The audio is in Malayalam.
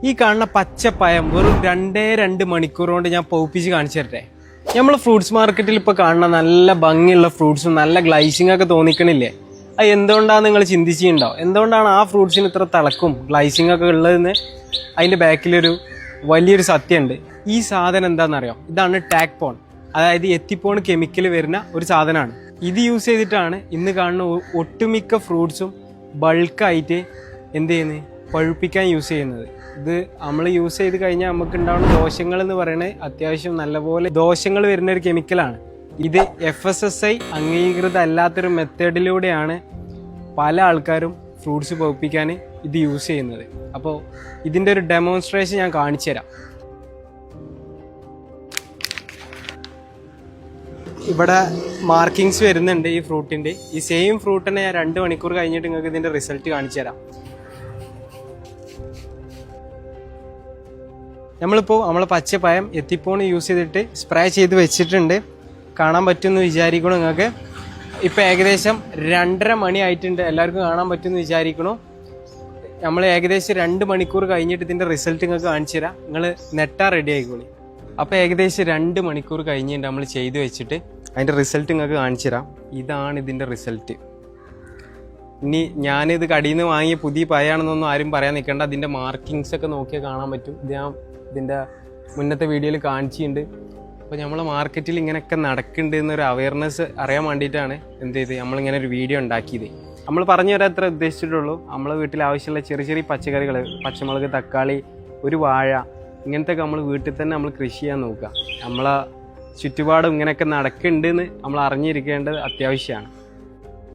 ഈ കാണുന്ന പച്ചപ്പയം വെറും 2 മണിക്കൂർ കൊണ്ട് ഞാൻ പൗപ്പിച്ച് കാണിച്ചു തരട്ടെ. നമ്മൾ ഫ്രൂട്ട്സ് മാർക്കറ്റിൽ ഇപ്പോൾ കാണുന്ന നല്ല ഭംഗിയുള്ള ഫ്രൂട്ട്സും നല്ല ഗ്ലൈസിംഗ് ഒക്കെ തോന്നിക്കണില്ലേ? അത് എന്തുകൊണ്ടാണ് നിങ്ങൾ ചിന്തിച്ചിട്ടുണ്ടോ? എന്തുകൊണ്ടാണ് ആ ഫ്രൂട്ട്സിന് ഇത്ര തിളക്കും ഗ്ലൈസിംഗ് ഒക്കെ ഉള്ളതെന്ന് അതിൻ്റെ ബാക്കിലൊരു വലിയൊരു സത്യമുണ്ട്. ഈ സാധനം എന്താണെന്നറിയോ? ഇതാണ് ടാക്പോൺ, അതായത് എത്തിപ്പോൺ കെമിക്കൽ വരുന്ന ഒരു സാധനമാണ്. ഇത് യൂസ് ചെയ്തിട്ടാണ് ഇന്ന് കാണുന്ന ഒട്ടുമിക്ക ഫ്രൂട്ട്സും ബൾക്കായിട്ട് എന്ത് ചെയ്യുന്നത്, പഴുപ്പിക്കാൻ യൂസ് ചെയ്യുന്നത്. ഇത് നമ്മൾ യൂസ് ചെയ്ത് കഴിഞ്ഞാൽ നമുക്ക് ഉണ്ടാവുന്ന ദോഷങ്ങൾ എന്ന് പറയുന്നത് അത്യാവശ്യം നല്ലപോലെ ദോഷങ്ങൾ വരുന്ന ഒരു കെമിക്കലാണ്. ഇത് FSSAI അംഗീകൃത അല്ലാത്തൊരു മെത്തേഡിലൂടെയാണ് പല ആൾക്കാരും ഫ്രൂട്ട്സ് പഴുപ്പിക്കാൻ ഇത് യൂസ് ചെയ്യുന്നത്. അപ്പോൾ ഇതിൻ്റെ ഒരു ഡെമോൺസ്ട്രേഷൻ ഞാൻ കാണിച്ചു തരാം. ഇവിടെ മാർക്കിങ്സ് വരുന്നുണ്ട് ഈ ഫ്രൂട്ടിൻ്റെ. ഈ സെയിം ഫ്രൂട്ടിനെ ഞാൻ 2 മണിക്കൂർ കഴിഞ്ഞിട്ട് നിങ്ങൾക്ക് ഇതിൻ്റെ റിസൾട്ട് കാണിച്ചു തരാം. നമ്മളിപ്പോൾ നമ്മളെ പച്ചപ്പയം എത്തിപ്പോൺ യൂസ് ചെയ്തിട്ട് സ്പ്രേ ചെയ്ത് വെച്ചിട്ടുണ്ട്. കാണാൻ പറ്റുമെന്ന് വിചാരിക്കണം നിങ്ങൾക്ക്. ഇപ്പോൾ ഏകദേശം 2:30 മണി ആയിട്ടുണ്ട്. എല്ലാവർക്കും കാണാൻ പറ്റുമെന്ന് വിചാരിക്കണം. നമ്മൾ ഏകദേശം 2 മണിക്കൂർ കഴിഞ്ഞിട്ട് ഇതിൻ്റെ റിസൾട്ട് നിങ്ങൾക്ക് കാണിച്ചു തരാം. നിങ്ങൾ നെട്ടാ റെഡി ആയിക്കോളി. അപ്പോൾ ഏകദേശം 2 മണിക്കൂർ കഴിഞ്ഞിട്ട് നമ്മൾ ചെയ്ത് വെച്ചിട്ട് അതിൻ്റെ റിസൾട്ട് നിങ്ങൾക്ക് കാണിച്ചു തരാം. ഇതാണ് ഇതിൻ്റെ റിസൾട്ട്. ഇനി ഞാനിത് കടയിൽ നിന്ന് വാങ്ങിയ പുതിയ പയാണെന്നൊന്നും ആരും പറയാൻ നിൽക്കേണ്ട. അതിൻ്റെ മാർക്കിങ്സ് ഒക്കെ നോക്കിയാൽ കാണാൻ പറ്റും. ഇത് ഞാൻ ഇതിൻ്റെ മുന്നത്തെ വീഡിയോയിൽ കാണിച്ചിട്ടുണ്ട്. അപ്പോൾ നമ്മളെ മാർക്കറ്റിൽ ഇങ്ങനെയൊക്കെ നടക്കുന്നുണ്ട് എന്നൊരു അവയർനെസ് അറിയാൻ വേണ്ടിയിട്ടാണ് എന്ത് ചെയ്ത് നമ്മളിങ്ങനെ ഒരു വീഡിയോ ഉണ്ടാക്കിയത്. നമ്മൾ പറഞ്ഞു തരാൻ അത്ര ഉദ്ദേശിച്ചിട്ടുള്ളൂ. നമ്മളെ വീട്ടിൽ ആവശ്യമുള്ള ചെറിയ ചെറിയ പച്ചക്കറികൾ, പച്ചമുളക്, തക്കാളി, ഒരു വാഴ, ഇങ്ങനത്തെ ഒക്കെ നമ്മൾ വീട്ടിൽ തന്നെ നമ്മൾ കൃഷി ചെയ്യാൻ നോക്കുക. നമ്മളെ ചുറ്റുപാടും ഇങ്ങനെയൊക്കെ നടക്കുന്നുണ്ടെന്ന് നമ്മൾ അറിഞ്ഞിരിക്കേണ്ടത് അത്യാവശ്യമാണ്.